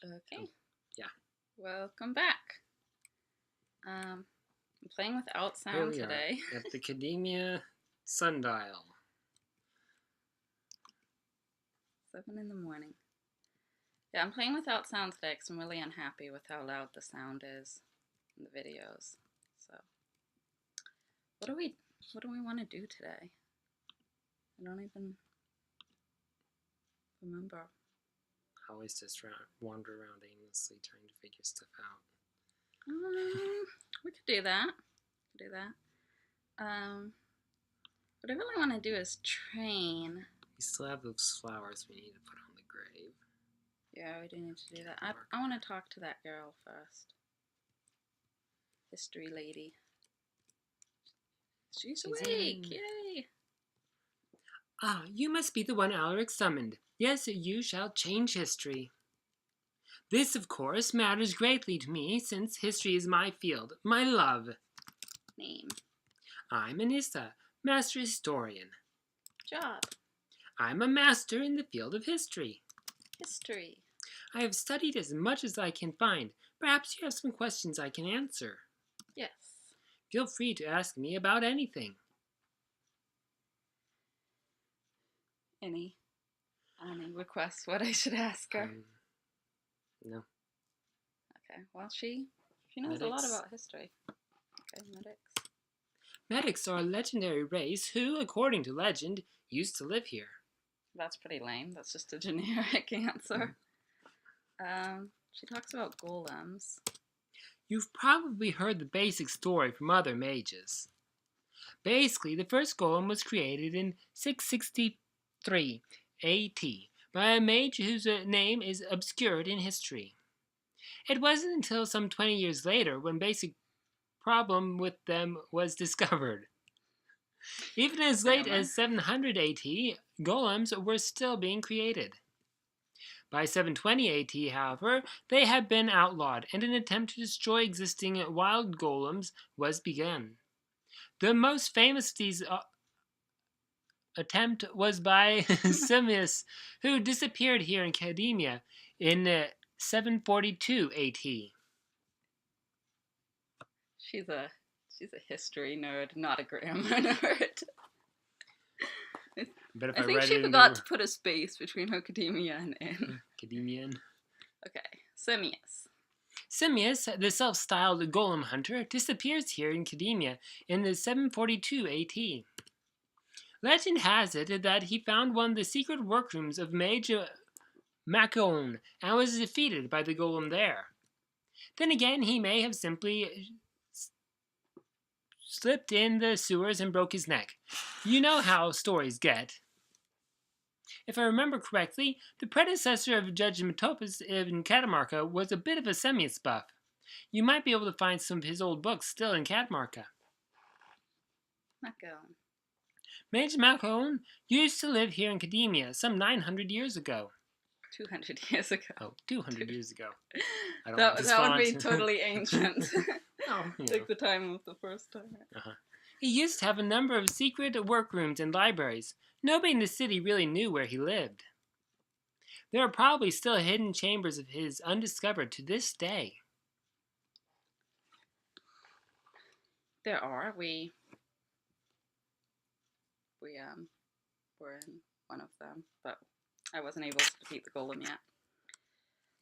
Okay. Yeah. Welcome back. I'm playing without Here sound we today. are at the Academia sundial. 7 in the morning. Yeah, I'm playing without sound today because I'm really unhappy with how loud the sound is in the videos. So, what do we want to do today? I don't even remember. I always just wander around aimlessly trying to figure stuff out. We could do that. What I really want to do is train. We still have those flowers we need to put on the grave. Yeah, we do need to do that. I want to talk to that girl first. History lady. She's awake! Yay! Ah, you must be the one Alaric summoned. Yes, you shall change history. This, of course, matters greatly to me, since history is my field, my love. Name. I'm Anisa, Master Historian. Job. I'm a master in the field of history. History. I have studied as much as I can find. Perhaps you have some questions I can answer. Yes. Feel free to ask me about anything. Any requests what I should ask her? No. Okay, well, she knows a lot about history. Okay, medics. Medics are a legendary race who, according to legend, used to live here. That's pretty lame. That's just a generic answer. She talks about golems. You've probably heard the basic story from other mages. Basically, the first golem was created in 663 AT by a mage whose name is obscured in history. It wasn't until some 20 years later when basic problem with them was discovered. Even as late as 700 AT, golems were still being created. By 720 AT, however, they had been outlawed, and an attempt to destroy existing wild golems was begun. The most famous of these attempt was by Simmias, who disappeared here in Academia in 742 AT. She's a history nerd, not a grammar nerd. I think she forgot to put a space between her Academia and in. Academian. Okay, Simmias. Simmias, the self-styled golem hunter, disappears here in Academia in the 742 AT. Legend has it that he found one of the secret workrooms of mage Macintosh and was defeated by the golem there. Then again, he may have simply slipped in the sewers and broke his neck. You know how stories get. If I remember correctly, the predecessor of Judge Metopus in Catamarca was a bit of a Simmias buff. You might be able to find some of his old books still in Catamarca. Macintosh. Mage Macintosh used to live here in Academia some 900 years ago. 200 years ago. Oh, 200 years ago. That would be totally ancient. Like the time of the first time. He used to have a number of secret workrooms and libraries. Nobody in the city really knew where he lived. There are probably still hidden chambers of his undiscovered to this day. There are. We were in one of them, but I wasn't able to defeat the golem yet.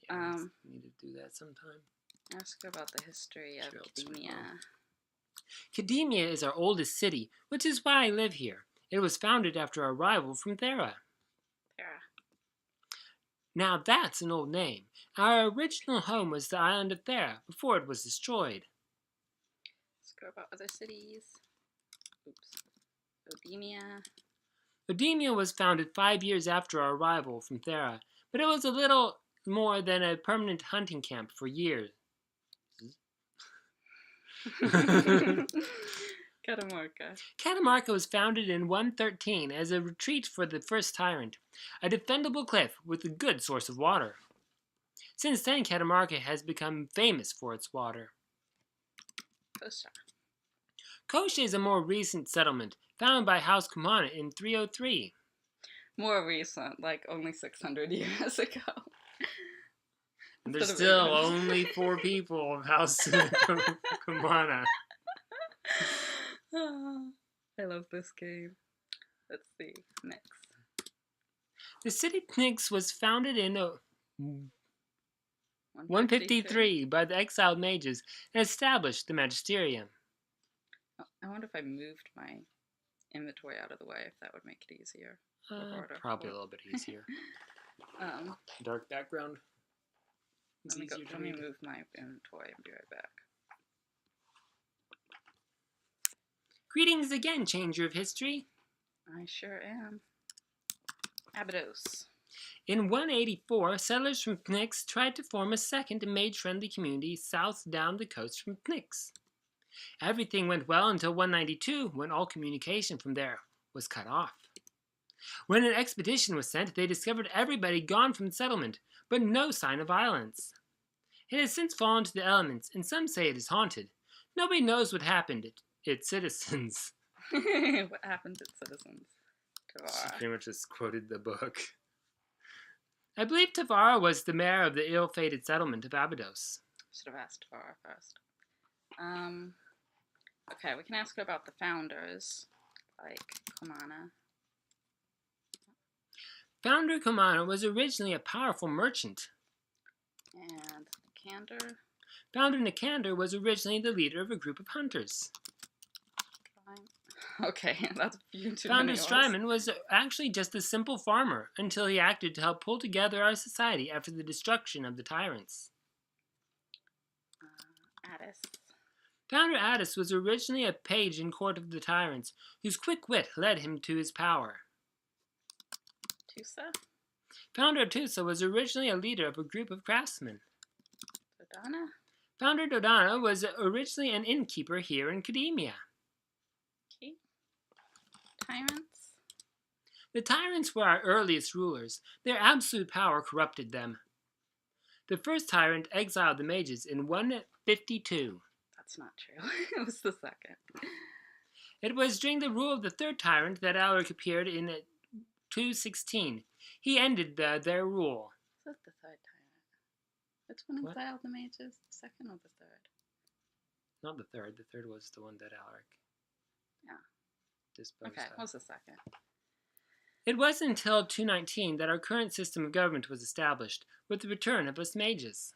Yeah, we need to do that sometime. Ask about the history of Academia. Academia is our oldest city, which is why I live here. It was founded after our arrival from Thera. Now that's an old name. Our original home was the island of Thera before it was destroyed. Let's go about other cities. Oops. Odemia. Odemia was founded 5 years after our arrival from Thera, but it was a little more than a permanent hunting camp for years. Catamarca was founded in 113 as a retreat for the first tyrant, a defendable cliff with a good source of water. Since then, Catamarca has become famous for its water. Kosha is a more recent settlement, founded by House Kumana in 303. More recent, like only 600 years ago. There's still only 4 people of House Kumana. I love this game. Let's see. Next. The city of Nyx was founded in 153 by the exiled mages and established the Magisterium. Oh, I wonder if I moved my inventory out of the way, if that would make it easier. Probably a little bit easier. Dark background. Let me move my inventory and be right back. Greetings again, changer of history. I sure am. Abydos. In 184, settlers from Nyx tried to form a second mage-friendly community south down the coast from Nyx. Everything went well until 192, when all communication from there was cut off. When an expedition was sent, they discovered everybody gone from the settlement, but no sign of violence. It has since fallen to the elements, and some say it is haunted. Nobody knows what happened to its citizens. What happened to its citizens? She pretty much just quoted the book. I believe Tavara was the mayor of the ill-fated settlement of Abydos. Should have asked Tavara first. Okay, we can ask her about the founders, like Kumana. Founder Kumana was originally a powerful merchant. And Nikander? Founder Nikander was originally the leader of a group of hunters. Okay, that's too Founder Strymon was actually just a simple farmer until he acted to help pull together our society after the destruction of the tyrants. Addis. Founder Addis was originally a page in court of the tyrants, whose quick wit led him to his power. Tusa? Founder Tusa was originally a leader of a group of craftsmen. Dodana? Founder Dodana was originally an innkeeper here in Academia. Okay. Tyrants? The tyrants were our earliest rulers. Their absolute power corrupted them. The first tyrant exiled the mages in 152. That's not true. It was the second. It was during the rule of the third tyrant that Alaric appeared in 216. He ended their rule. Is that the third tyrant? Which one exiled the mages? The second or the third? Not the third. The third was the one that Alaric disposed of. What was the second? It wasn't until 219 that our current system of government was established, with the return of us mages.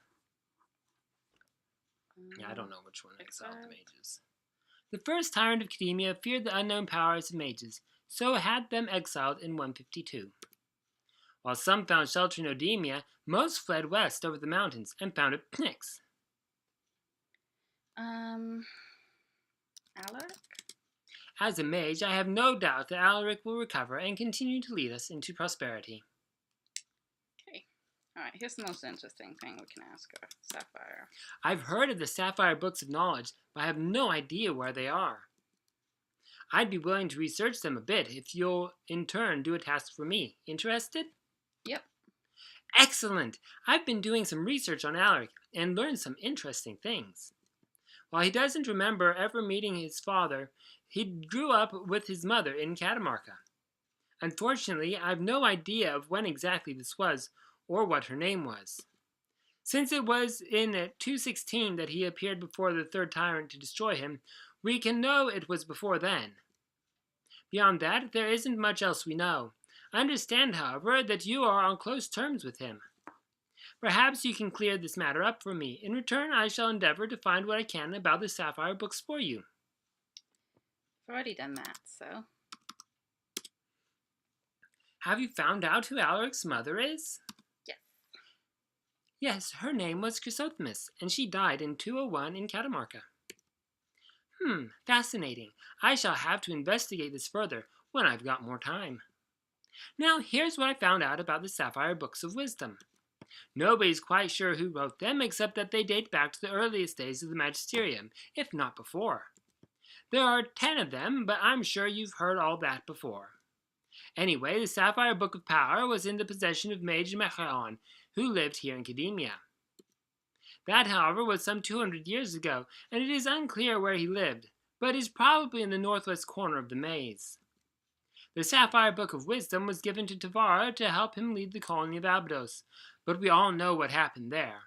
I don't know which one exiled the mages. The first tyrant of Academia feared the unknown powers of mages, so had them exiled in 152. While some found shelter in Odemia, most fled west over the mountains and founded Nyx. Alaric? As a mage, I have no doubt that Alaric will recover and continue to lead us into prosperity. Okay. Alright, here's the most interesting thing we can ask her. Sapphire. I've heard of the Sapphire books of knowledge, but I have no idea where they are. I'd be willing to research them a bit if you'll, in turn, do a task for me. Interested? Yep. Excellent! I've been doing some research on Alaric and learned some interesting things. While he doesn't remember ever meeting his father, he grew up with his mother in Catamarca. Unfortunately, I have no idea of when exactly this was, or what her name was. Since it was in 216 that he appeared before the third tyrant to destroy him, we can know it was before then. Beyond that, there isn't much else we know. I understand, however, that you are on close terms with him. Perhaps you can clear this matter up for me. In return, I shall endeavor to find what I can about the Sapphire books for you. I've already done that, so... Have you found out who Alaric's mother is? Yes. Yes, her name was Chrysothemis, and she died in 201 in Catamarca. Fascinating. I shall have to investigate this further when I've got more time. Now, here's what I found out about the Sapphire Books of Wisdom. Nobody's quite sure who wrote them, except that they date back to the earliest days of the Magisterium, if not before. There are 10 of them, but I'm sure you've heard all that before. Anyway, the Sapphire Book of Power was in the possession of Mage Magellocked, who lived here in Academia. That, however, was some 200 years ago, and it is unclear where he lived, but is probably in the northwest corner of the maze. The Sapphire Book of Wisdom was given to Tavara to help him lead the colony of Abydos, but we all know what happened there.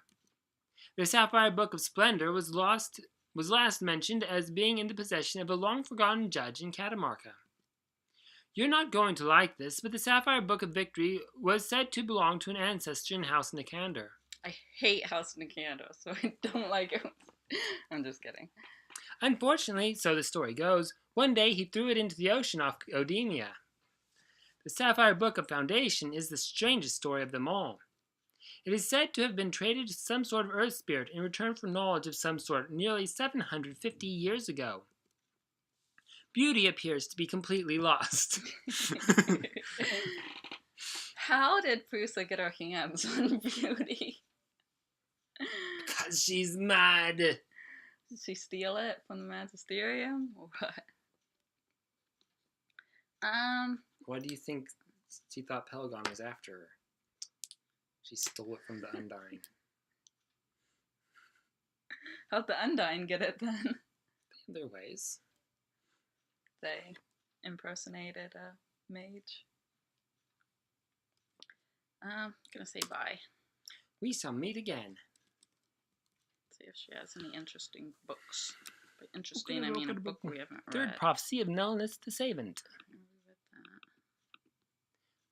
The Sapphire Book of Splendor was last mentioned as being in the possession of a long-forgotten judge in Catamarca. You're not going to like this, but the Sapphire Book of Victory was said to belong to an ancestor in House Nicander. I hate House Nicander, so I don't like it. I'm just kidding. Unfortunately, so the story goes, one day he threw it into the ocean off Odemia. The Sapphire Book of Foundation is the strangest story of them all. It is said to have been traded to some sort of earth spirit in return for knowledge of some sort nearly 750 years ago. Beauty appears to be completely lost. How did Prusa get her hands on Beauty? Because she's mad. Did she steal it from the Magisterium? Or what? Why do you think she thought Pelagon was after her? She stole it from the Undying. How'd the Undying get it then? They have their ways. They impersonated a mage. I'm gonna say bye. We shall meet again. See if she has any interesting books. By interesting, I mean a book we haven't read. Third Prophecy of Nulnus the Savant.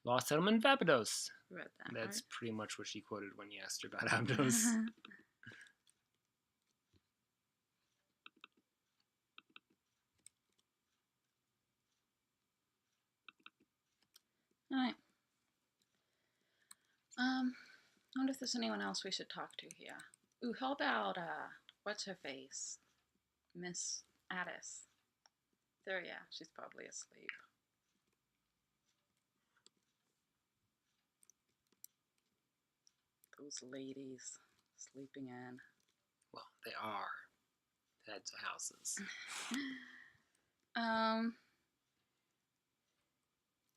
Lost Settlement of Abydos. Read that. That's right? pretty much what she quoted when you asked her about Abydos. Alright. I wonder if there's anyone else we should talk to here. Ooh, how about, what's her face? Miss Addis. There, yeah, she's probably asleep. Those ladies sleeping in. Well, they are heads of houses.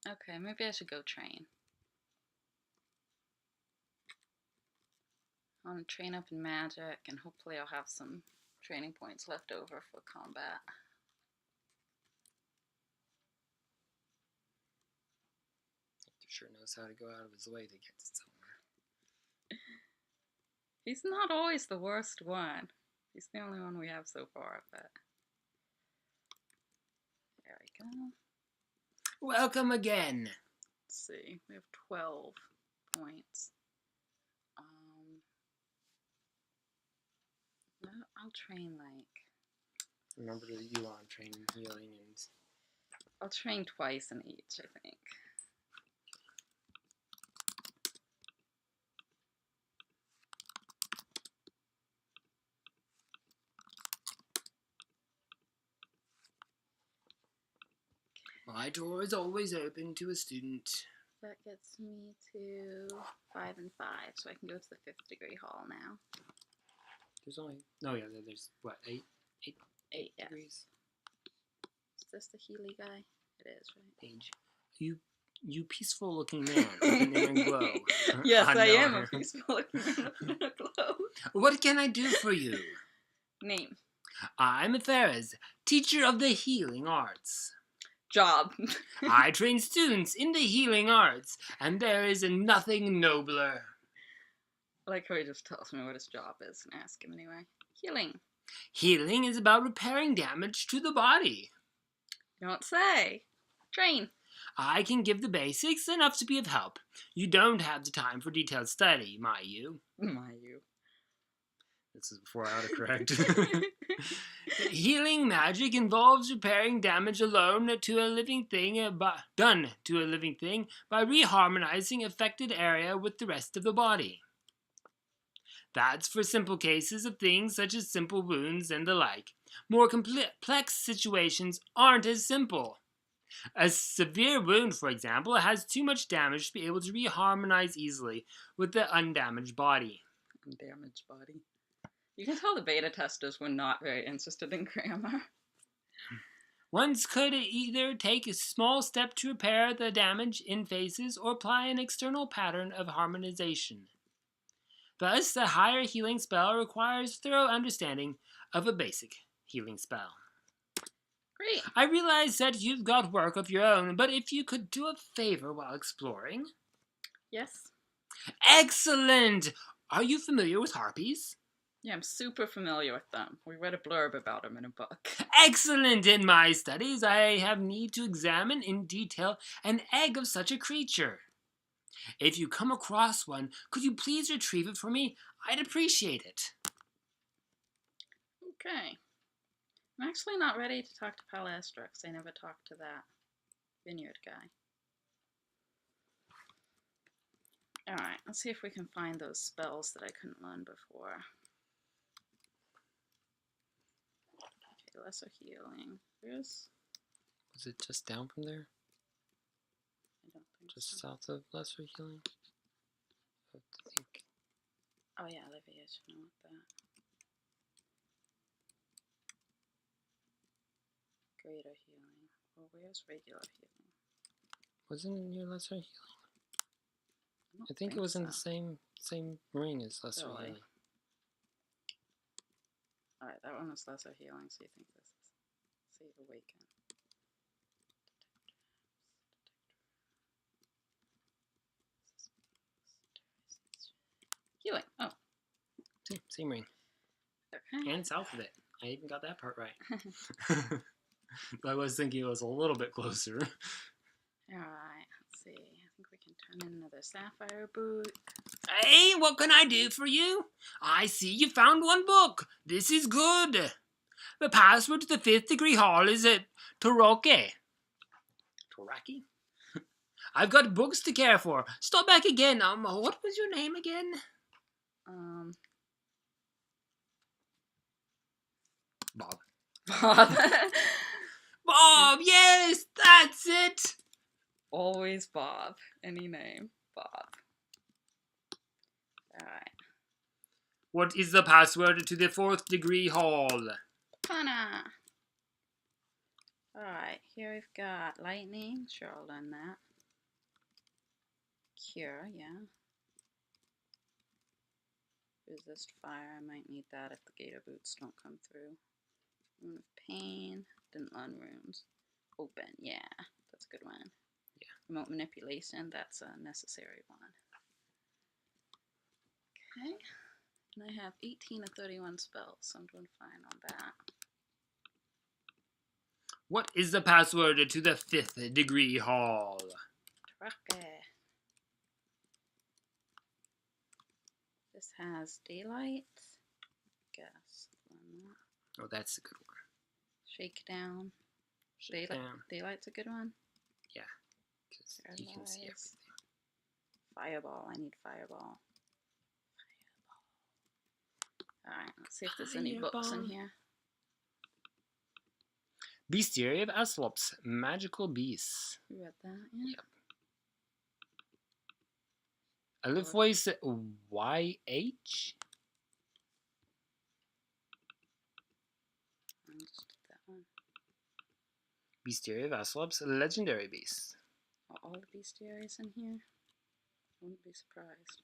Okay, maybe I should go train. I'll train up in magic, and hopefully I'll have some training points left over for combat. He sure knows how to go out of his way to get to somewhere. He's not always the worst one. He's the only one we have so far, but... There we go. Welcome again. Let's see, we have 12 points. I'll train like... Remember that you on training, healing, and... I'll train twice in each, I think. My door is always open to a student. That gets me to 5 and 5, so I can go to the 5th degree hall now. There's only... No, yeah, there's, what, 8 8, yes. degrees? Is this the Healy guy? It is, right? Page. You peaceful looking man with an inner glow. Yes, I am a peaceful looking man with an inner glow. What can I do for you? Name. I'm Pheres, teacher of the healing arts. Job. I train students in the healing arts, and there is nothing nobler. I like how he just tells me what his job is and ask him anyway. Healing. Healing is about repairing damage to the body. You don't say. Train. I can give the basics, enough to be of help. You don't have the time for detailed study, my you. My you. This is before autocorrect. Healing magic involves repairing damage alone to a living thing, done to a living thing by reharmonizing affected area with the rest of the body. That's for simple cases of things such as simple wounds and the like. More complex situations aren't as simple. A severe wound, for example, has too much damage to be able to reharmonize easily with the undamaged body. Undamaged body. You can tell the beta testers were not very interested in grammar. One could either take a small step to repair the damage in phases or apply an external pattern of harmonization. Thus, the higher healing spell requires thorough understanding of a basic healing spell. Great. I realize that you've got work of your own, but if you could do a favor while exploring... Yes. Excellent! Are you familiar with harpies? Yeah, I'm super familiar with them. We read a blurb about them in a book. Excellent! In my studies, I have need to examine in detail an egg of such a creature. If you come across one, could you please retrieve it for me? I'd appreciate it. Okay. I'm actually not ready to talk to Palestra because I never talked to that vineyard guy. Alright, let's see if we can find those spells that I couldn't learn before. Okay, lesser healing. Where's... Was it just down from there? I don't think Just so. south of lesser healing? I think. Oh yeah, Olivia should know what that. Greater healing. Well, where's regular healing? Wasn't it near lesser healing? I I think it was in the same ring as lesser Really? healing. Alright, that one was lesser healing, so you think this is Save Awaken. Healing. Oh. Same ring. Okay. And south of it. I even got that part right. But I was thinking it was a little bit closer. Alright, let's see. I think we can turn in another Sapphire book. Hey, what can I do for you? I see you found one book. This is good. The password to the 5th degree hall is at Toroke. Toraki? I've got books to care for. Stop back again. What was your name again? Bob. Bob. Bob, yes, that's it. Always Bob. Any name. Bob. Alright. What is the password to the 4th degree hall? Pana. Alright, here we've got lightning. Sure, I'll learn that. Cure, yeah. Resist fire. I might need that if the gator boots don't come through. Rune of pain. Didn't learn runes. Open, yeah. That's a good one. Yeah. Remote manipulation. That's a necessary one. Okay. And I have 18 of 31 spells, so I'm doing fine on that. What is the password to the 5th degree hall? Trake. This has daylight. Guess. Oh, that's a good one. Shakedown. Shakedown. Daylight's a good one. Yeah, because you can see everything. Fireball. I need fireball. Alright, let's see if there's any books in here. Magisterium of Aslops, Magical Beasts. You read that, yeah? Yep. Alif voice YH? I just did that one. Magisterium of Aslops, Legendary Beasts. Are all the bestiaries in here? I wouldn't be surprised.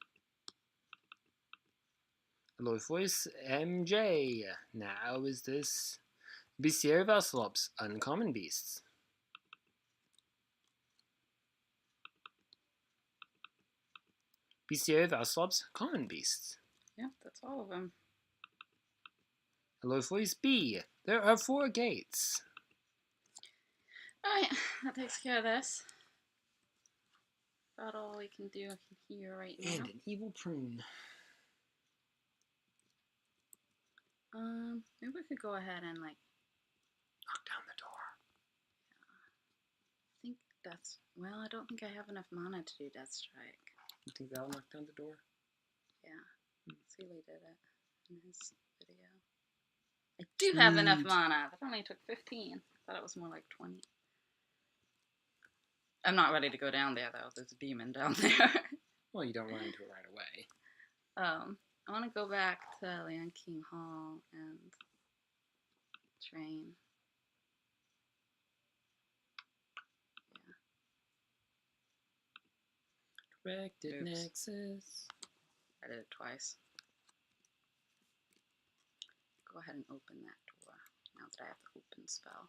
Alif voice MJ. Now is this Magisterium of Aslops, Uncommon Beasts. Magisterium of Aslops, Common Beasts. Yep, that's all of them. Hello, voice B. There are 4 gates. Alright, that takes care of this. About all we can do here right now. And an evil prune. Maybe we could go ahead and like Knock down the door. I think that's, well, I don't think I have enough mana to do Death Strike. You think that'll knock down the door? Yeah, Sealy did it in his video. I do have enough mana. That only took 15. I thought it was more like 20. I'm not ready to go down there though. There's a demon down there. Well, you don't run into it right away. I want to go back to LandKing Hall and train. Directed Nexus. I did it twice. Go ahead and open that door now that I have the open spell.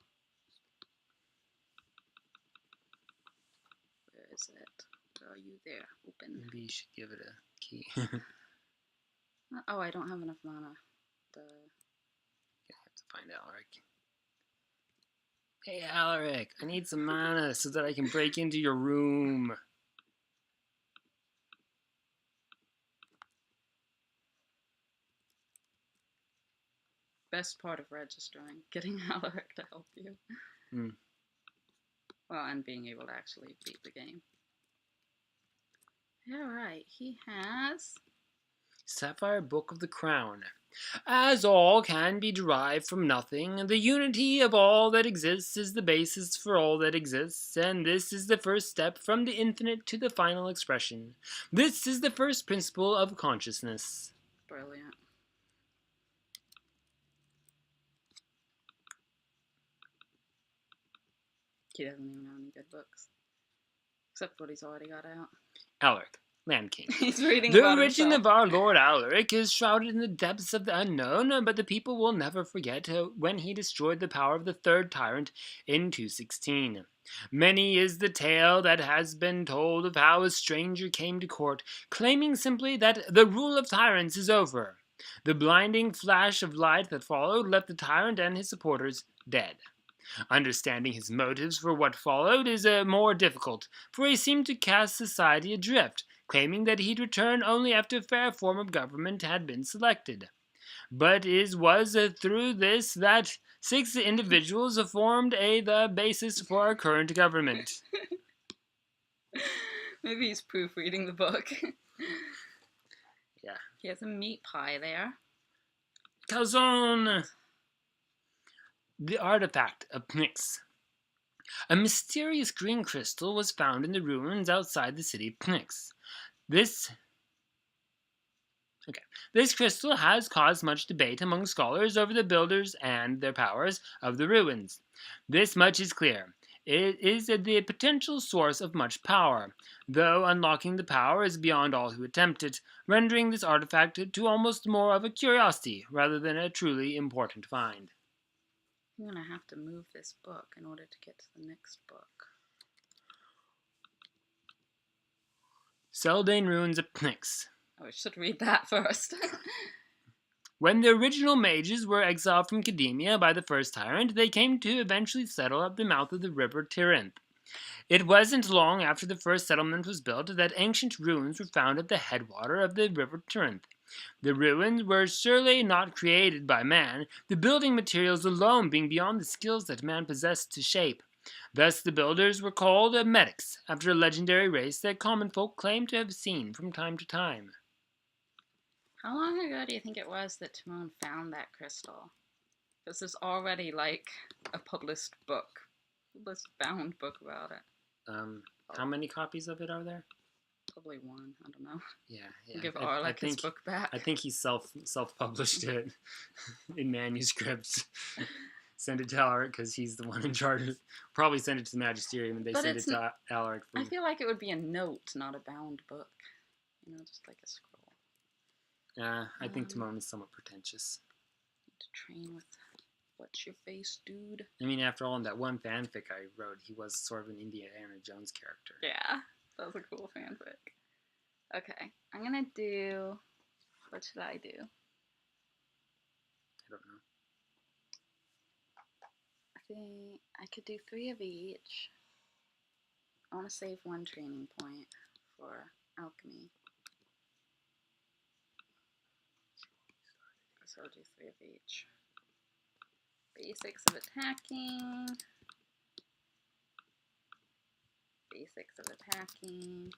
Where is it? Where are you there? Open. Maybe you should give it a key. Oh, I don't have enough mana. I have to find Alaric. Hey, Alaric, I need some mana so that I can break into your room. Best part of registering, getting Alaric to help you. Well, and being able to actually beat the game. Alright, he has... Sapphire Book of the Crown. As all can be derived from nothing, the unity of all that exists is the basis for all that exists, and this is the first step from the infinite to the final expression. This is the first principle of consciousness. Brilliant. He doesn't even have any good books. Except what he's already got out. Alaric, LandKing. He's reading The about origin himself. of our Lord Alaric is shrouded in the depths of the unknown, but the people will never forget when he destroyed the power of the third tyrant in 216. Many is the tale that has been told of how a stranger came to court, claiming simply that the rule of tyrants is over. The blinding flash of light that followed left the tyrant and his supporters dead. Understanding his motives for what followed is more difficult, for he seemed to cast society adrift, claiming that he'd return only after a fair form of government had been selected. But it was through this that 6 individuals formed the basis for our current government. Maybe he's proofreading the book. Yeah. He has a meat pie there. Calzone! The artifact of Pnyx. A mysterious green crystal was found in the ruins outside the city of Pnyx. This crystal has caused much debate among scholars over the builders and their powers of the ruins. This much is clear. It is the potential source of much power, though unlocking the power is beyond all who attempt it, rendering this artifact to almost more of a curiosity rather than a truly important find. I'm going to have to move this book in order to get to the next book. Seldane Ruins of Pnyx. Oh, I should read that first. When the original mages were exiled from Academia by the first tyrant, they came to eventually settle at the mouth of the river Tirinth. It wasn't long after the first settlement was built that ancient ruins were found at the headwater of the river Tirinth. The ruins were surely not created by man, the building materials alone being beyond the skills that man possessed to shape. Thus the builders were called medics, after a legendary race that common folk claim to have seen from time to time. How long ago do you think it was that Timon found that crystal? Because there's already, like, a published bound book about it. How many copies of it are there? Probably one. I don't know. Yeah. We'll give Alaric his book back. I think he self-published it in manuscripts. Send it to Alaric because he's the one in charge. Probably send it to the Magisterium and they send it to Alaric. I feel like it would be a note, not a bound book. You know, just like a scroll. I think Timon is somewhat pretentious. Need to train with what's your face, dude. I mean, after all, in that one fanfic I wrote, he was sort of an Indiana Jones character. Yeah, that was a cool fanfic. Okay, I'm gonna do... What should I do? I don't know. I think I could do 3 of each. I want to save 1 training point for alchemy. So I'll do 3 of each. Basics of attacking. Basics of attacking.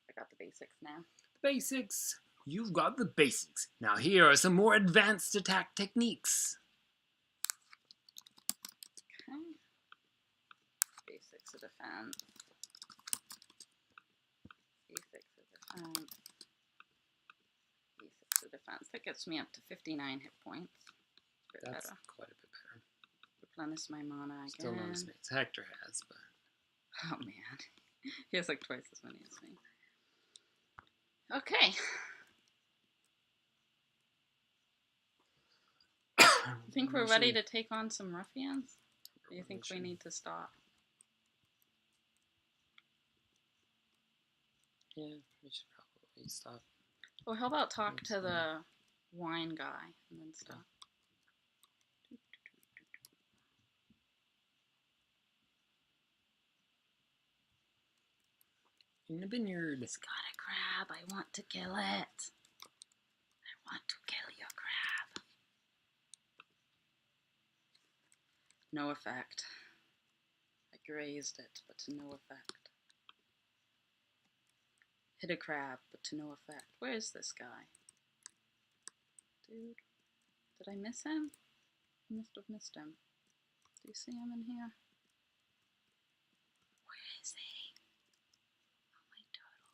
I got the basics now. Basics! You've got the basics. Now here are some more advanced attack techniques. Okay. Basics of defense. Basics of defense. Basics of defense. That gets me up to 59 hit points. That's better. quite a bit better. Replenish my mana again. Still not as many as Hector has, but... Oh man. He has like twice as many as me. Okay. You think we're ready to take on some ruffians? Or do you think we need to stop? Yeah, we should probably stop. Well, how about talk to the wine guy and then stop. In the vineyard. It's got a crab. I want to kill it. I want to kill your crab. No effect. I grazed it, but to no effect. Hit a crab, but to no effect. Where is this guy? Dude. Did I miss him? I must have missed him. Do you see him in here? Where is he? Oh, my turtle.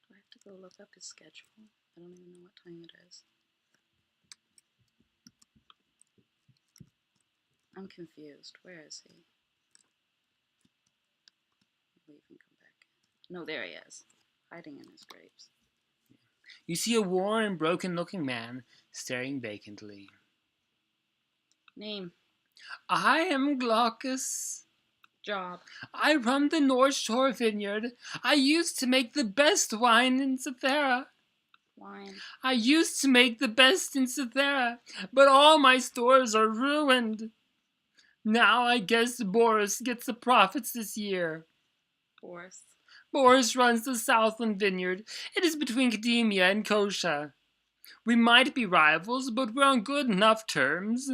Do I have to go look up his schedule? I don't even know what time it is. I'm confused. Where is he? Leave and come back. No, there he is. Hiding in his grapes. You see a worn and broken-looking man staring vacantly. Name. I am Glaucus. Job. I run the Northshore Vineyard. I used to make the best wine in Cythera. Wine. I used to make the best in Cythera, but all my stores are ruined. Now I guess Boris gets the profits this year. Boris. Boris runs the Southland Vineyard. It is between Academia and Kosha. We might be rivals, but we're on good enough terms.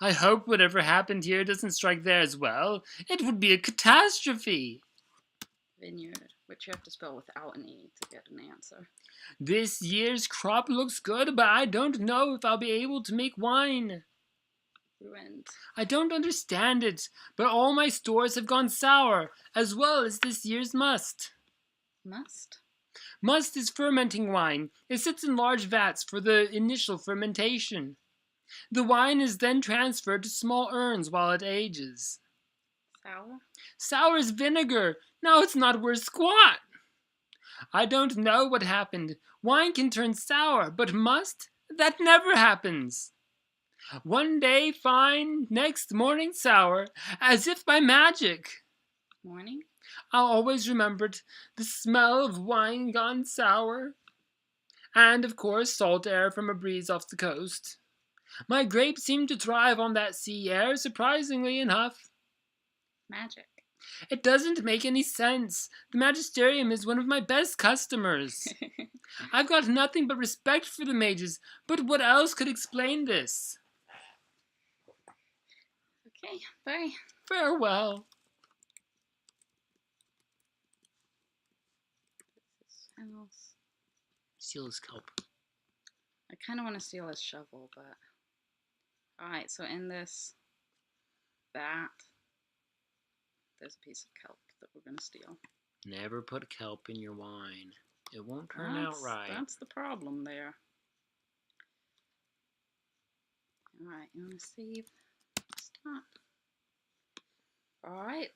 I hope whatever happened here doesn't strike there as well. It would be a catastrophe. Vineyard, which you have to spell without an E to get an answer. This year's crop looks good, but I don't know if I'll be able to make wine. Ruined. I don't understand it, but all my stores have gone sour, as well as this year's must. Must? Must is fermenting wine. It sits in large vats for the initial fermentation. The wine is then transferred to small urns while it ages. Sour? Sour is vinegar. Now it's not worth squat. I don't know what happened. Wine can turn sour, but must? That never happens. One day fine, next morning sour, as if by magic. Morning? I'll always remember the smell of wine gone sour. And, of course, salt air from a breeze off the coast. My grapes seem to thrive on that sea air, surprisingly enough. Magic. It doesn't make any sense. The Magisterium is one of my best customers. I've got nothing but respect for the mages, but what else could explain this? Okay, bye. Farewell. House. Steal his kelp. I kind of want to steal his shovel, but... Alright, so in this vat, there's a piece of kelp that we're going to steal. Never put kelp in your wine. It won't turn out right. That's the problem there. Alright, you want to save? Stop. Alright,